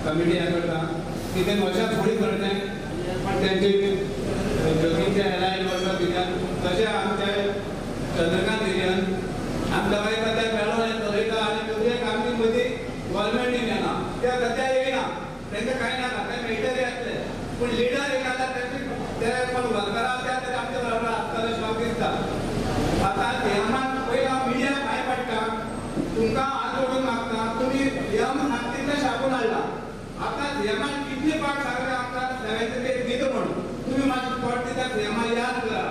Committee हे करता की ते वर्षाक फुडें करचें पण तेंची जोगींचे एलायन करता तिच्यान तशें आमचे चंद्रकांत एरियान आमी दवायता ते मेळोन चलयता आनी तुमचे आमी मदीं गव्हर्मेंटीन येना ते सद्या येयना तेंकां कांय नाका ते मेळटले आसले पूण लिडर एक आसा ते पण वर्करां आसा ते आमच्या बरोबर आसतले शॉक दिसता आतां हेमान पयलो मिडिया भायर पडटा तुमकां हात जोडून मागता तुमी यम तितले शाबून हाडला आतां हेमान कितले पाट सांगले आमकां 7th पेज दिता म्हणून तुम्ही मातशें पट दितात हेमान याद करा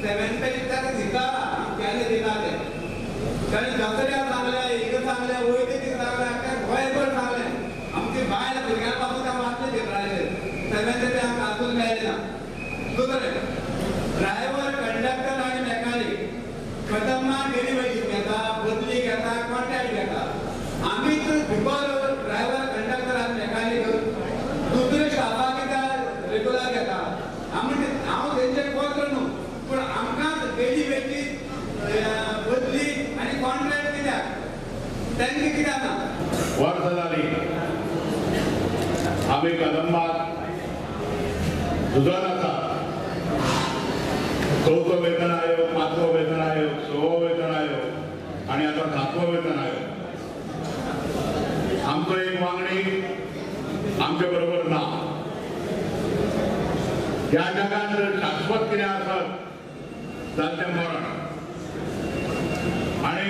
7th पेज ताका दिताला केन्ना दिता ते ताणें दसऱ्याक सांगलें हिंगा सांगलें वयते सांगलें गोंयभर सांगलें आमची बायल भुरग्यां पासून हांव वाचलें पेपराचेर 7th पेज आमकां हातून मेळ्ळें ना दुसरें ड्रायव्हर कंडक्टर आनी मेकॅनीक कदंबान डेली वेजीस घेता बदली घेता कॉन्ट्रॅक्ट घेता आमीच बिकॉज ड्रायव्हर कंडक्टर आनी मेकॅनीक दुसरे स्टाफाक कित्याक रेग्युलर घेता आमी हांव तेंचे कोत्र न्हू पूण आमकां डेली वेजीस बदली आनी कॉन्ट्रॅक्ट कित्याक तेंका कित्याक ना वर्सां जालीं आमी कदंबाक झुजत आसा 4थो वेतन आयोग 5थो वेतन आयोग 6वो वेतन आयोग आणि आता 7वो वेतन आयोग आमचो एक वांगडी आमच्या बरोबर ना ह्या जगात जर शाश्वत कितें आसत जाल्यार तें मरण आणि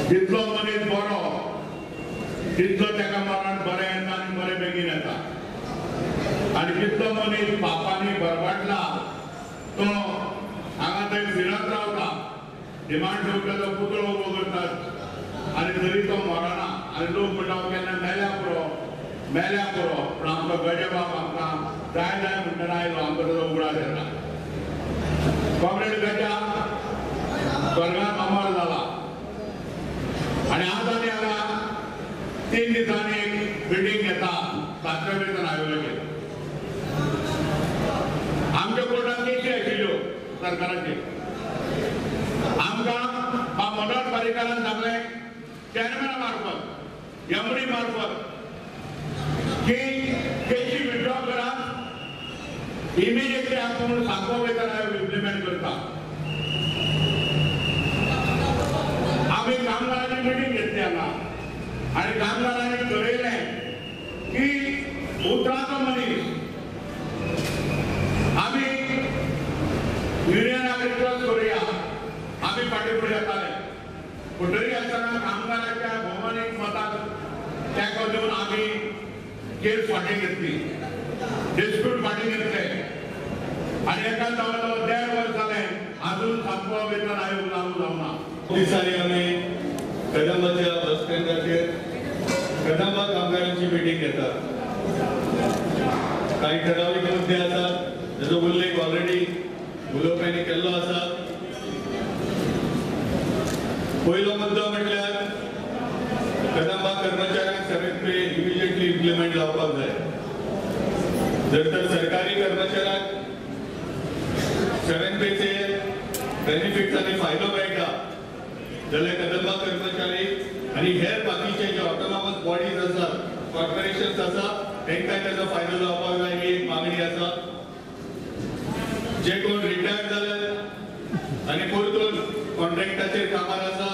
जितलो मनीस बरो तितलो तेका मरण बरें येता आनी बरें बेगीन येता आणि जितलो मनीस पापांनी बरबाटला तो हांगा थंय फिरत रावता डिमांड ठेवपाचो पुतळो उबो करतात आनी तरी तो मरना आनी लोक म्हणटा केन्ना मेल्या पुरो पूण आमचो गजेबाब आमकां जाय म्हणटना आयलो आमकां ताजो उगडास येता कॉम्रेड गजा स्वर्गांत अमर जाला आनी आज आमी हांगा 3 दिसांनी एक मिटींग घेता 7व्या वेतन आयोगाचेर आमच्या कोर्टात केसी आशिल्ल्यो सरकाराचे आमकां मनोहर पर्रीकारान सांगलें चॅरमॅना मार्फत एमडी मार्फत की केसी विड्रॉ करात इमिजिएटली आपूण 7वो वेतन आयोग इम्प्लिमेंट करता आमी कामगारांची मिटींग घेतली हांगा आनी कामगारांनी ठरयलें की उतराचो मनीस आमी युनियन क्रॉस करूया आमी फाटीं येताले पूण तरी आसतना कामगारांच्या भौमानीक मताक तेंको दिवन आमी केस फाटीं घेतली डिस्प्यूट फाटीं घेतले आनी एका जवळ 1.5 वर्स जालें अजून 7वो वेतन आयोग लागू जावना दिसांनी आमी कदंबाच्या बस स्टँडाचेर कदंबा कामगारांची मिटींग घेतात काही ठराविक मुद्दे आसात ताजो उल्लेख ऑलरेडी उलोवप्यांनी केल्लो आसा पयलो मुद्दो म्हटल्यार कदंबा कर्मचाऱ्यांक 7th पे इमिजिएटली इम्प्लिमेंट जावपाक जाय जर तर सरकारी कर्मचाऱ्यांक 7th पेचेर बेनिफिट्स आनी फायदो मेळटा जाल्यार कदंबा कर्मचारी आनी हेर बाकीचे जे ऑटोनॉमस बॉडीज आसात कॉर्पोरेशन्स आसा तांकां ताजो फायदो जावपाक जाय ही एक मागणी आसा जे कोण रिटायर्ड जाल्यात आनी परतून कॉन्ट्रॅक्टाचेर कामार आसा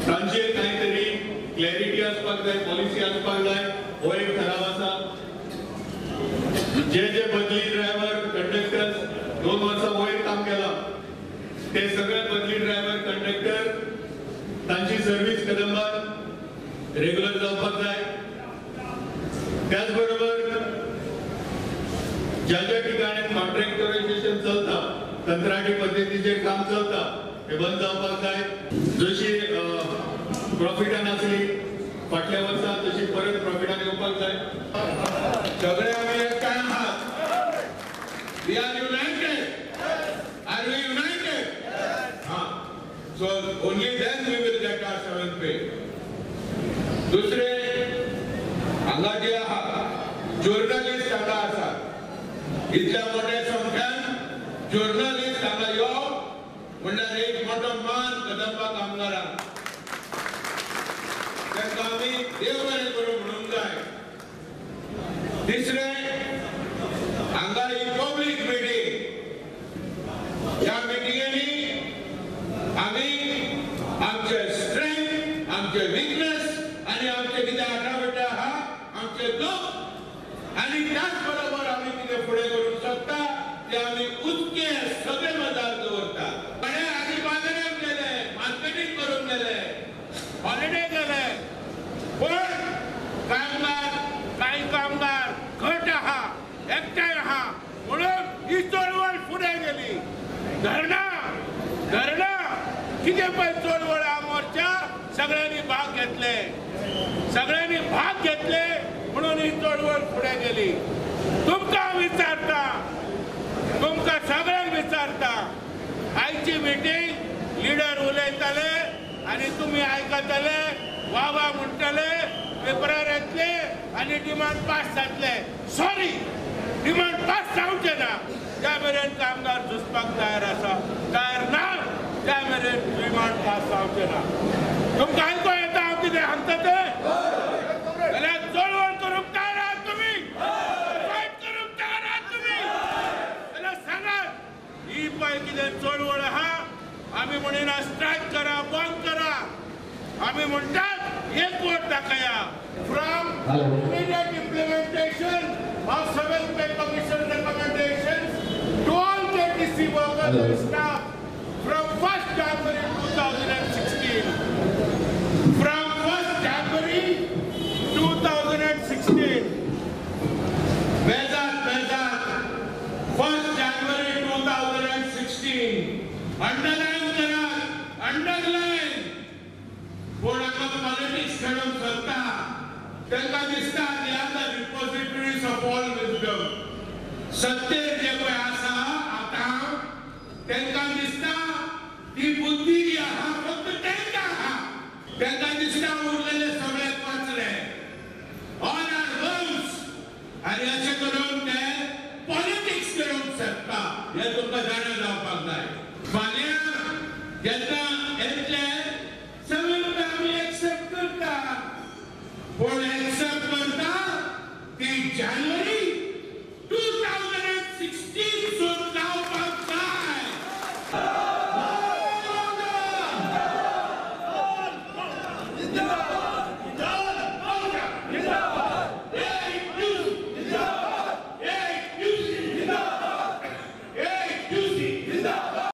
तांचेर कांय तरी क्लॅरिटी आसपाक जाय पॉलिसी आसपाक जाय हो एक ठराव आसा जे बदली ड्रायव्हर कंडक्टर्स 2 वर्सां वयर काम केलां ते सगळे बदली ड्रायव्हर कंडक्टर तांची सर्वीस कदंबात रेग्युलर जावपाक जाय त्याच बरोबर ज्या ठिकाणी कॉन्ट्रॅक्टरायझेशन चलता कंत्राटी पद्धतीचेर काम चलता हे बंद जावपाक जाय जशी प्रॉफिटान आसली फाटल्या वर्सा तशी परत प्रॉफिटान येवपाक जाय सगळे आमी एकठांय आहात we are united are we united so only then we will get our 7th pay दुसरे हांगा जे आहा जर्नलिस्ट हांगा आसात इतल्या मोठ्या संख्यान जर्नलिस्ट हांगा यो म्हणल्यार एक मोठो मान कदंबा कामगारांक तांकां आमी देव बरें करूं म्हणून तिसरे हांगा ही पब्लिक मिटींग, ह्या मिटींगेनी आमी आमचे स्ट्रेंथ, आमचे वीकनेस आनी आमचे कितें आटावटा आहा, आमचे दुख आनी त्याच बरोबर आमी कितें फुडें करूंक शकता ते आमी उदके सगळे मदार दवरता. थोडे आदी बाजारात गेले, मार्केटिंग करूंक गेले, हॉलिडे गेले, पण काही कामगार घट आहा, एकठांय आहा म्हणून ही चळवळ फुडें गेली. धरणा कितें पळय चळवळ हा मोर्चा सगळ्यांनी भाग घेतले म्हणून ही चळवळ फुडें गेली. तुमकां सगळ्यांक विचारता, आयची मिटींग लिडर उलयताले आनी तुमी आयकतले, वा म्हणटले, पेपरार येतले आनी डिमांड पास जातले. सॉरी, डिमांड पास जावचे ना. त्या मेरेन कामगार झुजपाक तयार ना, त्या मेरेन डिमांड पास जावचे ना. तुमकां आयको येता हांव कितें सांगता तें? जाल्यार चळवळ करूंक तयार आहात तुमी? फायट करूंक तयार आहात तुमी? जाल्यार सांगात, ही पळय कितें चळवळ आहा, आमी म्हणिना स्ट्रायक करा, बंद करा. आमी म्हणटात एक वोट दाखया. From immediate implementation of 7th Pay Commission recommendations to all KTC workers and staff from 1st January 2016. From 1st January 2016. Bezat, 1st January 2016. Underline करा, underline. पूण हांगा पॉलिटिक्स खेळूंक सोदता. तांकां दिसता they are the repositories of all wisdom. सत्तेर जे पळय आसा आतां, तांकां दिसता ती बुद्धी जी आहा फक्त तांकां आहा. तांकां दिसता उरलेले सगळे कचरे, ऑल आर वर्म्स. आनी अशें करून ते पॉलिटिक्स करूंक सोदता. हें तुमकां जाणा जावपाक जाय. फाल्यां जेन्ना येतले सगळे आमी एक्सेप्ट करता, पूण एक्सेप्ट करता ती जानेवारी 2016